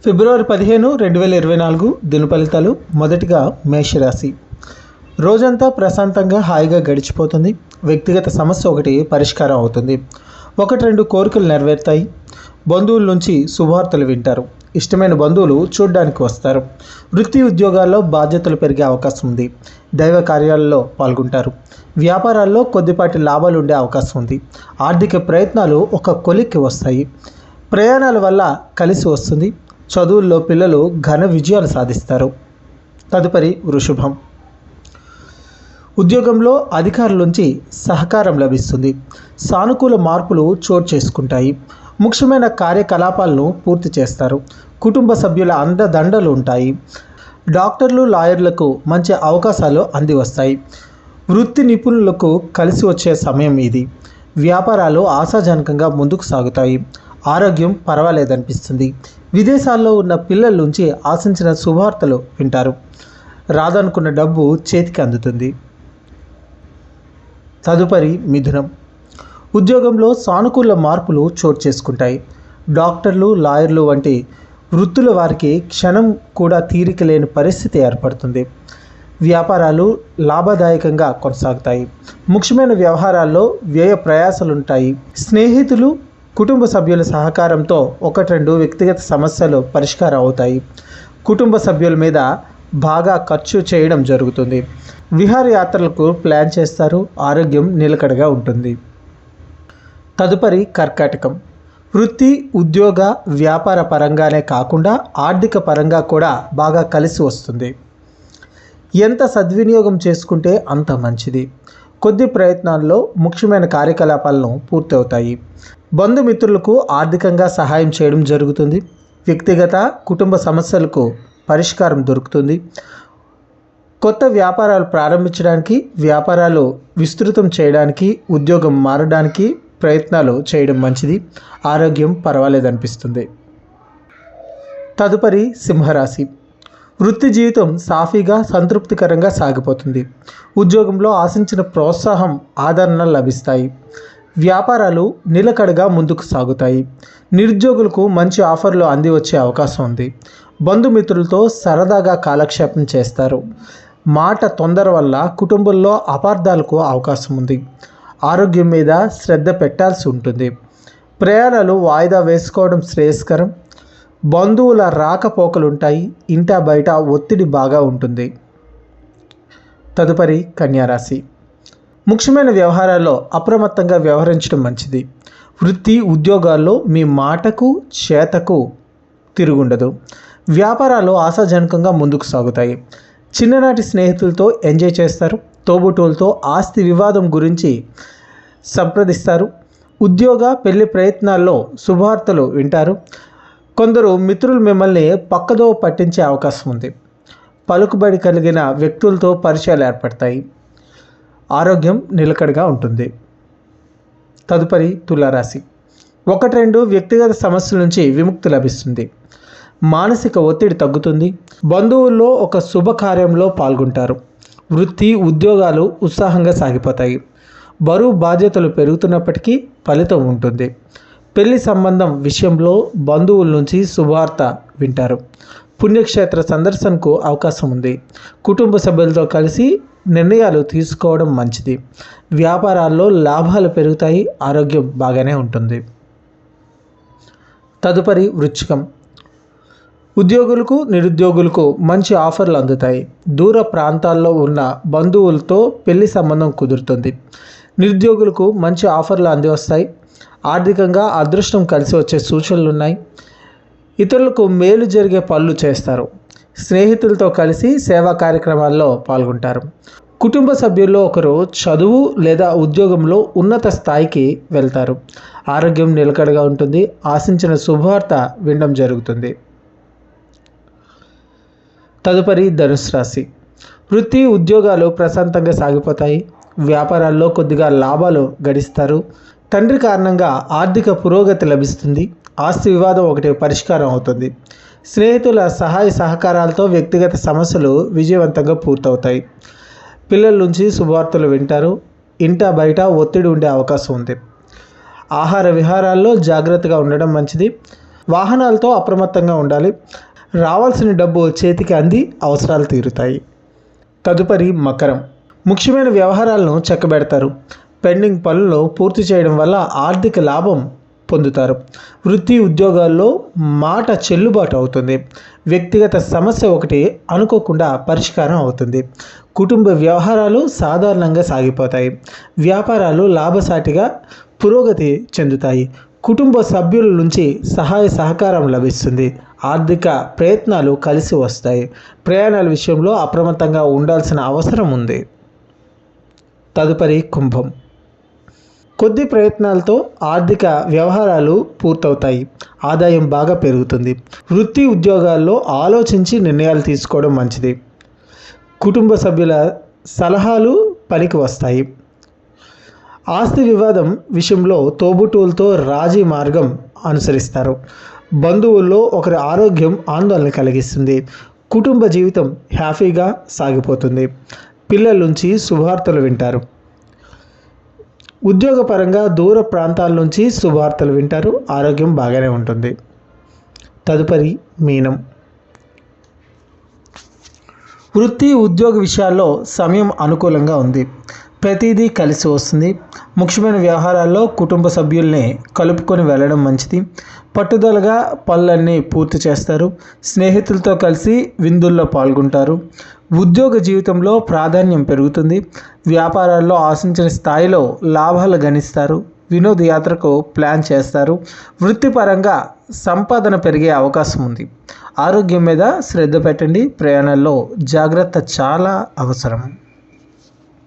ఫిబ్రవరి 15, 2024 దిన ఫలితాలు. మొదటిగా మేషరాశి. రోజంతా ప్రశాంతంగా హాయిగా గడిచిపోతుంది. వ్యక్తిగత సమస్య ఒకటి పరిష్కారం అవుతుంది. 1-2 కోరికలు నెరవేరుతాయి. బంధువుల నుంచి శుభవార్తలు వింటారు. ఇష్టమైన బంధువులు చూడడానికి వస్తారు. వృత్తి ఉద్యోగాల్లో బాధ్యతలు పెరిగే అవకాశం ఉంది. దైవ కార్యాలలో పాల్గొంటారు. వ్యాపారాల్లో కొద్దిపాటి లాభాలు ఉండే అవకాశం ఉంది. ఆర్థిక ప్రయత్నాలు ఒక కొలిక్కి వస్తాయి. ప్రయాణాల వల్ల కలిసి వస్తుంది. చదువుల్లో పిల్లలు ఘన విజయాలు సాధిస్తారు. తదుపరి వృషభం. ఉద్యోగంలో అధికారుల నుంచి సహకారం లభిస్తుంది. సానుకూల మార్పులు చోటు చేసుకుంటాయి. ముఖ్యమైన కార్యకలాపాలను పూర్తి చేస్తారు. కుటుంబ సభ్యుల అండదండలు ఉంటాయి. డాక్టర్లు, లాయర్లకు మంచి అవకాశాలు అంది వస్తాయి. వృత్తి నిపుణులకు కలిసి వచ్చే సమయం ఇది. వ్యాపారాలు ఆశాజనకంగా ముందుకు సాగుతాయి. ఆరోగ్యం పర్వాలేదనిపిస్తుంది. విదేశాల్లో ఉన్న పిల్లల నుంచి ఆశించిన శుభవార్తలు వింటారు. రాదనుకున్న డబ్బు చేతికి అందుతుంది. తదుపరి మిథునం. ఉద్యోగంలో సానుకూల మార్పులు చోటు చేసుకుంటాయి. డాక్టర్లు, లాయర్లు వంటి వృత్తుల వారికి క్షణం కూడా తీరిక లేని పరిస్థితి ఏర్పడుతుంది. వ్యాపారాలు లాభదాయకంగా కొనసాగుతాయి. ముఖ్యమైన వ్యవహారాల్లో వ్యయ ప్రయాసాలుంటాయి. స్నేహితులు, కుటుంబ సభ్యుల సహకారంతో 1-2 వ్యక్తిగత సమస్యలు పరిష్కారం అవుతాయి. కుటుంబ సభ్యుల మీద బాగా ఖర్చు చేయడం జరుగుతుంది. విహారయాత్రలకు ప్లాన్ చేస్తారు. ఆరోగ్యం నిలకడగా ఉంటుంది. తదుపరి కర్కాటకం. వృత్తి, ఉద్యోగ, వ్యాపార పరంగానే కాకుండా ఆర్థిక పరంగా కూడా బాగా కలిసి వస్తుంది. ఎంత సద్వినియోగం చేసుకుంటే అంత మంచిది. కొద్ది ప్రయత్నాల్లో ముఖ్యమైన కార్యకలాపాలను పూర్తవుతాయి. బంధుమిత్రులకు ఆర్థికంగా సహాయం చేయడం జరుగుతుంది. వ్యక్తిగత, కుటుంబ సమస్యలకు పరిష్కారం దొరుకుతుంది. కొత్త వ్యాపారాలు ప్రారంభించడానికి, వ్యాపారాలు విస్తృతం చేయడానికి, ఉద్యోగం మారడానికి ప్రయత్నాలు చేయడం మంచిది. ఆరోగ్యం పర్వాలేదనిపిస్తుంది. తదుపరి సింహరాశి. వృత్తి జీవితం సాఫీగా, సంతృప్తికరంగా సాగిపోతుంది. ఉద్యోగంలో ఆశించిన ప్రోత్సాహం, ఆదరణ లభిస్తాయి. వ్యాపారాలు నిలకడగా ముందుకు సాగుతాయి. నిరుద్యోగులకు మంచి ఆఫర్లు అంది వచ్చే అవకాశం ఉంది. బంధుమిత్రులతో సరదాగా కాలక్షేపం చేస్తారు. మాట తొందర వల్ల కుటుంబంలో అపార్థాలకు అవకాశం ఉంది. ఆరోగ్యం మీద శ్రద్ధ పెట్టాల్సి ఉంటుంది. ప్రయాణాలు వాయిదా వేసుకోవడం శ్రేయస్కరం. బంధువుల రాకపోకలుంటాయి. ఇంటా బయట ఒత్తిడి బాగా ఉంటుంది. తదుపరి కన్యారాశి. ముఖ్యమైన వ్యవహారాల్లో అప్రమత్తంగా వ్యవహరించడం మంచిది. వృత్తి, ఉద్యోగాల్లో మీ మాటకు, చేతకు తిరుగుండదు. వ్యాపారాలు ఆశాజనకంగా ముందుకు సాగుతాయి. చిన్ననాటి స్నేహితులతో ఎంజాయ్ చేస్తారు. తోబుట్టువులతో ఆస్తి వివాదం గురించి సంప్రదిస్తారు. ఉద్యోగ, పెళ్లి ప్రయత్నాల్లో శుభవార్తలు వింటారు. కొందరు మిత్రులు మిమ్మల్ని పక్కదో పట్టించే అవకాశం ఉంది. పలుకుబడి కలిగిన వ్యక్తులతో పరిచయాలు ఏర్పడతాయి. ఆరోగ్యం నిలకడగా ఉంటుంది. తదుపరి తులారాశి. 1-2 వ్యక్తిగత సమస్యల నుంచి విముక్తి లభిస్తుంది. మానసిక ఒత్తిడి తగ్గుతుంది. బంధువుల్లో ఒక శుభకార్యంలో పాల్గొంటారు. వృత్తి, ఉద్యోగాలు ఉత్సాహంగా సాగిపోతాయి. బరువు బాధ్యతలు పెరుగుతున్నప్పటికీ ఫలితం ఉంటుంది. పెళ్లి సంబంధం విషయంలో బంధువుల నుంచి శుభవార్త వింటారు. పుణ్యక్షేత్ర సందర్శనకు అవకాశం ఉంది. కుటుంబ సభ్యులతో కలిసి నిర్ణయాలు తీసుకోవడం మంచిది. వ్యాపారాల్లో లాభాలు పెరుగుతాయి. ఆరోగ్యం బాగానే ఉంటుంది. తదుపరి వృశ్చికం. ఉద్యోగులకు, నిరుద్యోగులకు మంచి ఆఫర్లు అందుతాయి. దూర ప్రాంతాల్లో ఉన్న బంధువులతో పెళ్లి సంబంధం కుదురుతుంది. నిరుద్యోగులకు మంచి ఆఫర్లు అందివస్తాయి. ఆర్థికంగా అదృష్టం కలిసి వచ్చే సూచనలు ఉన్నాయి. ఇతరులకు మేలు జరిగే పనులు చేస్తారు. స్నేహితులతో కలిసి సేవా కార్యక్రమాల్లో పాల్గొంటారు. కుటుంబ సభ్యుల్లో ఒకరు చదువు లేదా ఉద్యోగంలో ఉన్నత స్థాయికి వెళ్తారు. ఆరోగ్యం నిలకడగా ఉంటుంది. ఆశించిన శుభవార్త వినడం జరుగుతుంది. తదుపరి ధనుసు రాశి. వృత్తి, ఉద్యోగాలు ప్రశాంతంగా సాగిపోతాయి. వ్యాపారాల్లో కొద్దిగా లాభాలు గడిస్తారు. తండ్రి కారణంగా ఆర్థిక పురోగతి లభిస్తుంది. ఆస్తి వివాదం ఒకటి పరిష్కారం అవుతుంది. స్నేహితుల సహాయ సహకారాలతో వ్యక్తిగత సమస్యలు విజయవంతంగా పూర్తవుతాయి. పిల్లల నుంచి శుభవార్తలు వింటారు. ఇంటా బయట ఒత్తిడి ఉండే అవకాశం ఉంది. ఆహార విహారాల్లో జాగ్రత్తగా ఉండడం మంచిది. వాహనాలతో అప్రమత్తంగా ఉండాలి. రావాల్సిన డబ్బు చేతికి అంది అవసరాలు తీరుతాయి. తదుపరి మకరం. ముఖ్యమైన వ్యవహారాలను చక్కబెడతారు. పెండింగ్ పనులను పూర్తి చేయడం వల్ల ఆర్థిక లాభం పొందుతారు. వృత్తి ఉద్యోగాల్లో మాట చెల్లుబాటు అవుతుంది. వ్యక్తిగత సమస్య ఒకటి అనుకోకుండా పరిష్కారం అవుతుంది. కుటుంబ వ్యవహారాలు సాధారణంగా సాగిపోతాయి. వ్యాపారాలు లాభసాటిగా పురోగతి చెందుతాయి. కుటుంబ సభ్యుల నుంచి సహాయ సహకారం లభిస్తుంది. ఆర్థిక ప్రయత్నాలు కలిసి వస్తాయి. ప్రయాణాల విషయంలో అప్రమత్తంగా ఉండాల్సిన అవసరం ఉంది. తదుపరి కుంభం. కొద్ది ప్రయత్నాలతో ఆర్థిక వ్యవహారాలు పూర్తవుతాయి. ఆదాయం బాగా పెరుగుతుంది. వృత్తి ఉద్యోగాల్లో ఆలోచించి నిర్ణయాలు తీసుకోవడం మంచిది. కుటుంబ సభ్యుల సలహాలు పనికి వస్తాయి. ఆస్తి వివాదం విషయంలో తోబుట్టువులతో రాజీ మార్గం అనుసరిస్తారు. బంధువుల్లో ఒకరి ఆరోగ్యం ఆందోళన కలిగిస్తుంది. కుటుంబ జీవితం హ్యాపీగా సాగిపోతుంది. పిల్లల నుంచి శుభవార్తలు వింటారు. ఉద్యోగపరంగా దూర ప్రాంతాల నుంచి శుభవార్తలు వింటారు. ఆరోగ్యం బాగానే ఉంటుంది. తదుపరి మీనం. వృత్తి ఉద్యోగ విషయాల్లో సమయం అనుకూలంగా ఉంది. ప్రతిదీ కలిసి వస్తుంది. ముఖ్యమైన వ్యవహారాల్లో కుటుంబ సభ్యుల్ని కలుపుకొని వెళ్ళడం మంచిది. పట్టుదలగా పనులన్నీ పూర్తి చేస్తారు. స్నేహితులతో కలిసి విందుల్లో పాల్గొంటారు. ఉద్యోగ జీవితంలో ప్రాధాన్యం పెరుగుతుంది. వ్యాపారాల్లో ఆశించిన స్థాయిలో లాభాలు గణిస్తారు. వినోదయాత్రకు ప్లాన్ చేస్తారు. వృత్తిపరంగా సంపాదన పెరిగే అవకాశం ఉంది. ఆరోగ్యం మీద శ్రద్ధ పెట్టండి. ప్రయాణాల్లో జాగ్రత్త చాలా అవసరం.